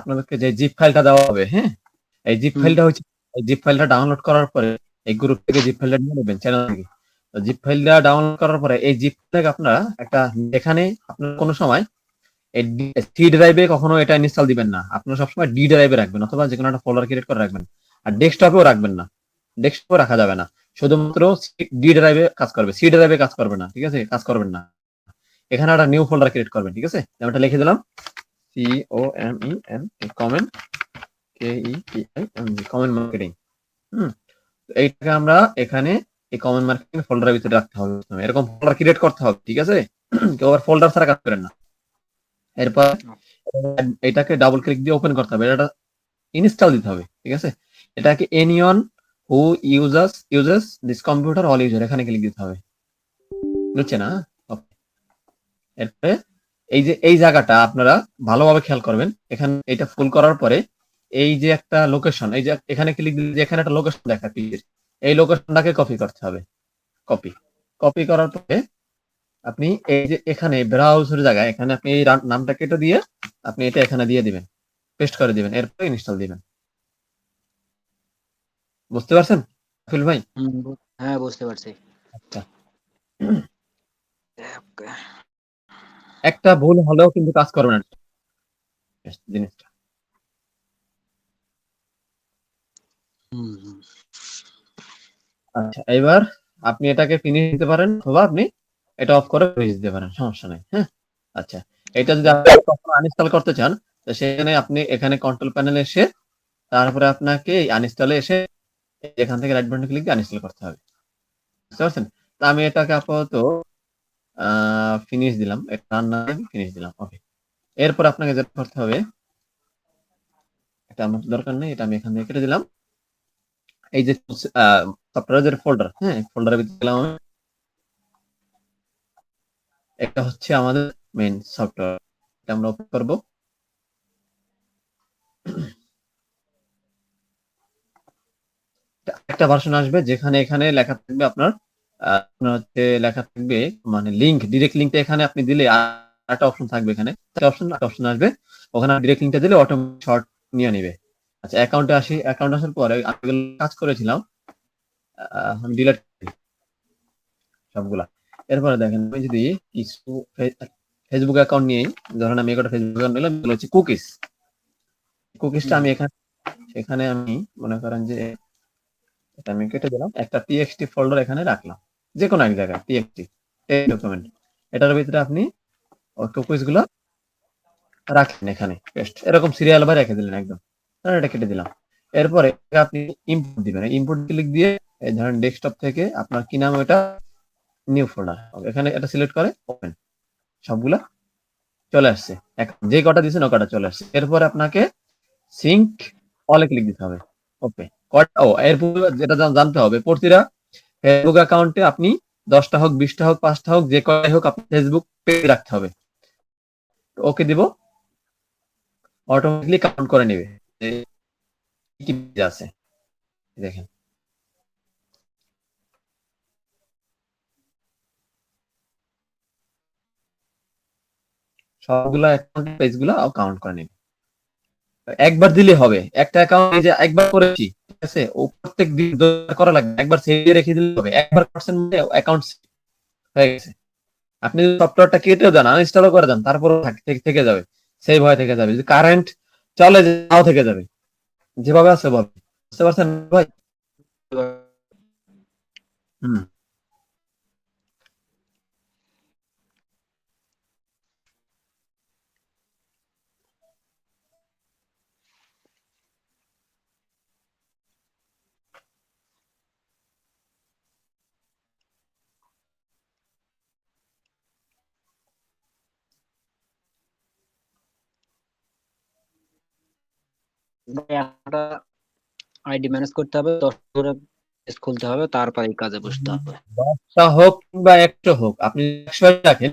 আপনাদেরকে যে জিপ ফাইলটা দেওয়া হবে, হ্যাঁ, এই জিপ ফাইলটা হচ্ছে, এই জিপ ফাইলটা ডাউনলোড করার পরে এই গ্রুপ থেকে জিপ ফাইলটা নিয়ে নেবেন চ্যানেল থেকে। তো জিপ ফাইলটা ডাউনলোড করার পরে এই জিপ থেকে আপনারা একটা, এখানে আপনার কোনো সময় সি ড্রাইভে কখনো এটা ইনস্টল দিবেন না, আপনারা সবসময় ডি ড্রাইভে রাখবেন অথবা যে কোনো একটা ফোল্ডার ক্রিয়েট করে রাখবেন। আর ডেস্কটপেও রাখবেন না, ডেস্কটপে রাখা যাবে না, শুধুমাত্র ডি ড্রাইভে কাজ করবে, সি ড্রাইভে কাজ করবে না, ঠিক আছে, কাজ করবেন না। এখানে একটা নিউ ফোল্ডার ক্রিয়েট করবেন, ঠিক আছে, আমি এটা লিখে দিলাম COMEN comment KEPIMG comment marketing. এইটাকে আমরা এখানে এই কমেন্ট মার্কেটিং ফোল্ডারের ভিতরে রাখতে হবে, এরকম ফোল্ডার ক্রিয়েট করতে হবে, ঠিক আছে, কেউ আবার ফোল্ডার ছাড়া কাজ করেন না। এরপর এটাকে ডাবল ক্লিক দিয়ে ওপেন করতে হবে, এটা ইনস্টল দিতে হবে, ঠিক আছে। এটাকে anyone who uses this computer all user, এখানে ক্লিক দিতে হবে, বুঝছেন না? এরপরে এই যে এই জায়গাটা আপনারা ভালোভাবে খেয়াল করবেন, এখানে এটা ফুল করার পরে এই যে একটা লোকেশন, এই যে এখানে ক্লিক দিলে এখানে একটা লোকেশন দেখা, এই লোকেশনটাকে কপি করতে হবে, কপি কপি করার পরে আপনি এই যে এখানে ব্রাউজার জায়গায় এখানে আপনি এই নামটা কেটে দিয়ে আপনি এটা এখানে দিয়ে দিবেন, পেস্ট করে দিবেন, এরপর ইনস্টল দিবেন। বুঝতে পারছেন আফিল ভাই? হ্যাঁ বুঝতে পারছি। আচ্ছা, একটা ভুল হলেও কিন্তু কাজ করবে না জিনিসটা। আচ্ছা, এবার আপনি এটাকে ফিনিশ দিতে পারেন অথবা আপনি এটা অফ করে ফিনিশ দিতে পারেন, সমস্যা নাই। হ্যাঁ, আচ্ছা, এটা যদি আপনি কখনো আনইনস্টল করতে চান তো সেখানে আপনি এখানে কন্ট্রোল প্যানেলে এসে তারপরে আপনাকে আনইনস্টলে এসে এখান থেকে রাইট বাটনে ক্লিক দিয়ে আনইনস্টল করতে হবে, বুঝতে পারছেন? তো আমি এটাকে আপাতত ফিনিশ দিলাম, এটা রান্না ফিনিশ দিলাম, ওকে। এরপর আপনাকে যেটা করতে হবে, এটা আমার দরকার নেই, এটা আমি এখান থেকে কেটে দিলাম। এই যে সফটওয়্যারের ফোল্ডার, হ্যাঁ, ফোল্ডারের ভিতরে গেলাম আমি, এটা হচ্ছে আমাদের মেইন সফটওয়্যার, এটা আমরা ওপেন করব। একটা ভার্সন আসবে যেখানে এখানে লেখা থাকবে আপনার আপনার হচ্ছে লেখা থাকবে মানে লিংক, ডিরেক্ট লিংকটা এখানে আপনি দিলে একটা অপশন থাকবে, এখানে একটা অপশন আসবে, ওখানে ডিরেক্ট লিংকটা দিলে অটোমেটিক শর্ট নিয়ে নেবে। আচ্ছা, অ্যাকাউন্টে আসি, অ্যাকাউন্ট আসার পরে আমি কাজ করেছিলাম, আমি ডিলিট করি সবগুলা। এরপরে দেখেন আমি যদি কিছু ফেসবুক অ্যাকাউন্ট নিয়ে, ধরেন আমি একটা ফেসবুক অ্যাকাউন্ট নিলাম, এগুলো হচ্ছে কুকিজটা আমি এখানে আমি মনে করেন যে এটা আমি কেটে দিলাম, একটা টিএক্সটি ফোল্ডার এখানে রাখলাম, যে কোনো এক জায়গায় টিএক্সটি ডকুমেন্ট, এটার ভিতরে আপনি কুকিজ গুলো রাখেন এখানে পেস্ট, এরকম সিরিয়াল ভাবে রেখে দিলেন একদম, এটা কেটে দিলাম। এরপরে আপনি ইম্পোর্ট দিবেন, ইম্পোর্ট ক্লিক দিয়ে এই ধরেন ডেস্কটপ থেকে আপনার কি নাম, ওটা নিউ ফোল্ডার, এখানে এটা সিলেক্ট করে ওপেন, সবগুলা চলে আসছে, যে কটা দিয়েছেন ও কটা চলে আসছে। এরপরে আপনাকে সিঙ্ক অলে ক্লিক দিতে হবে, ওকে। এরপর যেটা জানতে হবে, প্রতিটা ফেসবুক অ্যাকাউন্টে আপনি 10টা হোক 20টা হোক 5টা হোক যে কয়টাই হোক আপনি ফেসবুক পেজ রাখতে হবে, ওকে দিব, অটোমেটিকলি কাউন্ট করে নেবে যে কি পেজ আছে, দেখেন সবগুলা অ্যাকাউন্ট পেজগুলো কাউন্ট করে নেবে। একবার দিলে হবে, একটা অ্যাকাউন্ট যে একবার করেছি, ঠিক আছে, ও প্রত্যেক দিন করা লাগবে, একবার সেভ দিয়ে রেখে দিলে হবে, একবার করছেন মানে অ্যাকাউন্ট হয়ে গেছে। আপনি যদি সফটওয়্যারটা কেটেও দেন, আনইনস্টলও করে দেন, তারপরে থেকে যাবে, সেভ হয়ে থেকে যাবে, যদি কারেন্ট চলে যাও থেকে যাবে, যেভাবে আছে ভাবে, বুঝতে পারছেন ভাই? হুম, একটা আইডি ম্যানেজ করতে হবে, 10 করে পেজ খুলতে হবে, তারপর এই কাজে বসতে হবে। 10টা হোক কিংবা 1টা হোক, আপনি 100 রাখেন,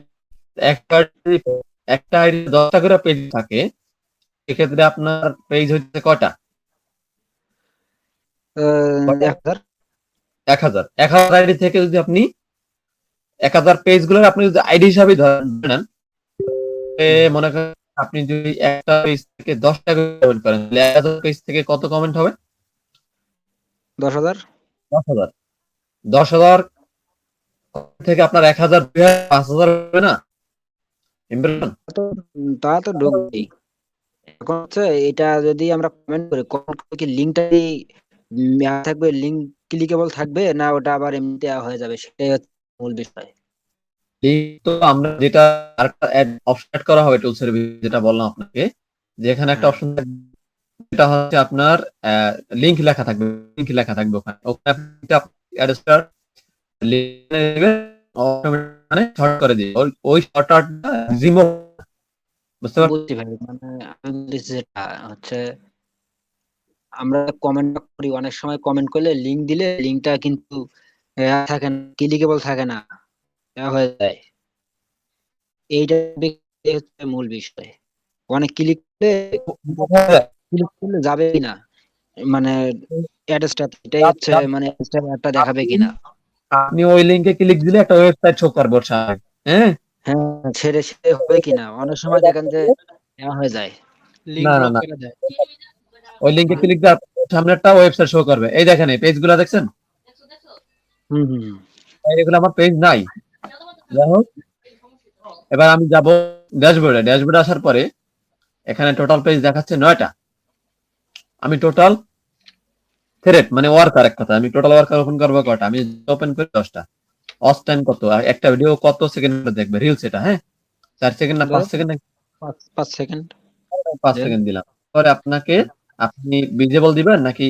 একটা আইডি 10টা করে পেজ থাকে, সেক্ষেত্রে আপনার পেজ হচ্ছে কয়টা? 1000। 1000 আইডি থেকে যদি আপনি 1000 পেজ গুলোর আপনি যদি আইডি হিসাবে ধরে নেন, মনে করেন আপনি যদি একটা পেজ থেকে 10টা কমেন্ট করেন তাহলে 1000 পেজ থেকে কত কমেন্ট হবে? 10,000। 10,000। 10,000 থেকে আপনার 1,000, 2,000, 5,000 হবে না ইমপ্রেশন? তা তো ঢুকবেই। এখন হচ্ছে এটা যদি আমরা কমেন্ট করি, কমেন্ট করে কি লিঙ্কটা থাকবে, লিঙ্ক ক্লিকেবল থাকবে না ওটা আবার এমনিতে হয়ে যাবে, সেটাই হচ্ছে মূল বিষয়। লিঙ্ক তো আমরা যেটা আরেকটা অপশন অ্যাড করা হবে টুলসের যেটা বললাম আপনাকে, যে এখানে একটা হ্যাঁ অপশন যেটা হচ্ছে আপনার লিংক লেখা থাকবে, লিংক লেখা থাকবে ওখানে। ওখানে আপনি অ্যাডস্টার মানে শর্ট করে দিই ওই শর্টকাটটা রিমুভ, বুঝতে পারছেন? বুঝছি ভাই, মানে আমি বলতেছি যেটা হচ্ছে আমরা কমেন্ট করি, অনেক সময় কমেন্ট করলে লিঙ্ক দিলে লিঙ্কটা কিন্তু থাকে না, ক্লিকেবল থাকে না, হয়ে যায়। এইটা হচ্ছে মূল বিষয়। অনেক ক্লিক করলে যাবে কিনা, মানে অ্যাড্রেসটা, এটাই হচ্ছে মানে একটা দেখাবে আপনি কিনা। আপনি ওই লিংকে ক্লিক দিলে একটা ওয়েবসাইট শো করবে ওর সামনে। হ্যাঁ, হ্যাঁ, ছেড়ে ছেড়ে হবে কিনা, অনেক সময় দেখেন যে হয়ে যায়, লিঙ্ক না না ব্লক না, করে দেয়। ওই লিংকে ক্লিক দিয়ে আপনার সামনে একটা ওয়েবসাইট শো করবে। এই দেখেন এই পেজগুলো দেখছেন, হুম হুম হুম। এগুলো আমার পেজ নাই। যাই হোক, এবার আমি যাব ড্যাশবোর্ডে। ড্যাশবোর্ডে আসার পরে এখানে টোটাল পেজ দেখাচ্ছে 9টা। আমি টোটাল থ্রেড মানে ওয়ার্কার, এক কথা আমি টোটাল ওয়ার্কার ওপেন করবো কয়টা? আমি ওপেন করি 10টা। অস টাইম কত? আর একটা ভিডিও কত সেকেন্ড দেখবে? রিলস এটা, হ্যাঁ, 4 সেকেন্ড না 5 ধরো সেকেন্ড? 5 সেকেন্ড 5 দেন। সেকেন্ড দিলাম। পরে আপনাকে আপনি ভিজিবল দিবেন নাকি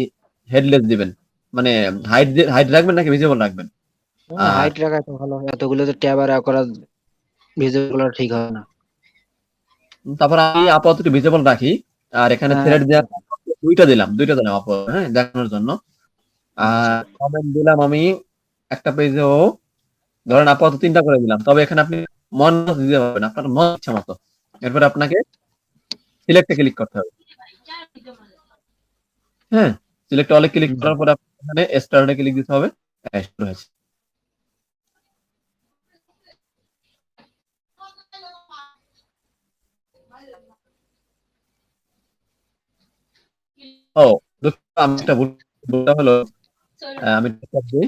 হেডলেস দিবেন, মানে হাইট হাইট রাখবেন নাকি ভিজিবল রাখবেন? আর হাইট রাখা তো ভালো, এতগুলো তো ট্যাব আর করা ভিজিবল ঠিক হবে না। তারপর আমি আপাতত ভিজিবল রাখি। আর এখানে হ্যাঁ থ্রেড দেওয়া দুইটা দিলাম আপাতত, হ্যাঁ, দেখানোর জন্য। আচ্ছা। আর কমেন্ট দিলাম আমি একটা পেজেও, ধরেন আপাতত 3টা করে দিলাম। তবে এখানে আপনি মন মতো দিতে পারবেন, আপনার মন ইচ্ছা মতো। এরপরে আপনাকে সিলেক্টে ক্লিক করতে হবে। হ্যাঁ, সিলেক্ট অলে ক্লিক হুম। করার পরে আপনার এখানে স্টার্টে ক্লিক দিতে হবে। শুরু হয়েছে। ও দুঃখিত, আমি একটা ভুলটা হলো, আমি disturb দিই।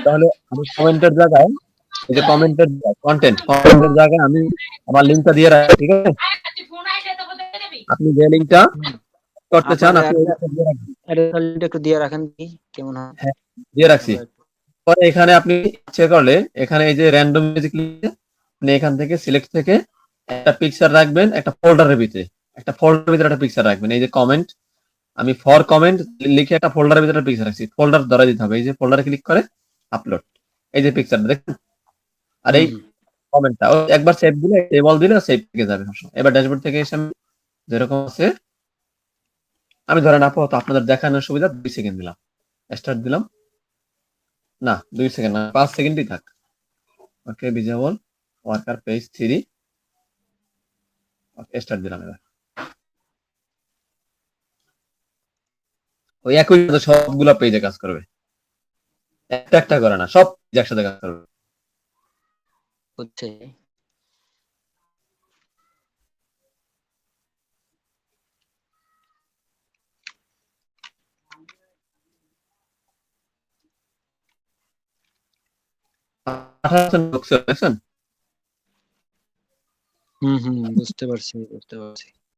তাহলে আমি কমেন্টের জায়গায়, এই যে কমেন্টের কন্টেন্টের জায়গায় আমি আমার লিঙ্কটা দিয়ে রাখি, ঠিক আছে? আপনি যে লিঙ্কটা করতে চান আপনার আপনি ওই লিঙ্কটা দিয়ে রাখবেন। অ্যাড্রেসটা একটু দিয়ে রাখেন কি, কেমন হয় হ্যাঁ, দিয়ে রাখছি। আমরা পরে এখানে আপনি ইচ্ছে করলে এখানে এই যে র্যান্ডম মিউজিক লিখে আপনি এখান থেকে সিলেক্ট থেকে একটা পিকচার রাখবেন, একটা ফোল্ডারের ভিতরে, একটা পিকচার রাখবেন। এই যে কমেন্ট, আমি ফর কমেন্ট লিখে একটা ফোল্ডারের ভিতরে পিকচার রাখছি। ফোল্ডার ধরে দিতে হবে, এই যে ফোল্ডারে ক্লিক করে আপলোড, এই যে পিকচারটা দেখুন। আর হুম এই হুম। কমেন্টটা একবার সেভ দিলে, সেভ দিলে সেভ থেকে যাবে সবসময়। এবার ড্যাশবোর্ড থেকে এসে আমি যেরকম আছে, আমি ধরেন আপাতত আপনাদের দেখানোর সুবিধা 2 সেকেন্ড দিলাম, স্টার্ট দিলাম। না 2 সেকেন্ড না, 5 সেকেন্ডই থাক। Okay, visible worker page 3, okay start দিলাম। এবার ওই একই সাথে সবগুলা পেজে কাজ করবে, একটা একটা করে না, সব পেজ একসাথে কাজ করবে। হচ্ছে। 18% ঢুকছে, দেখছেন? হুম হুম, বুঝতে পারছি বুঝতে পারছি।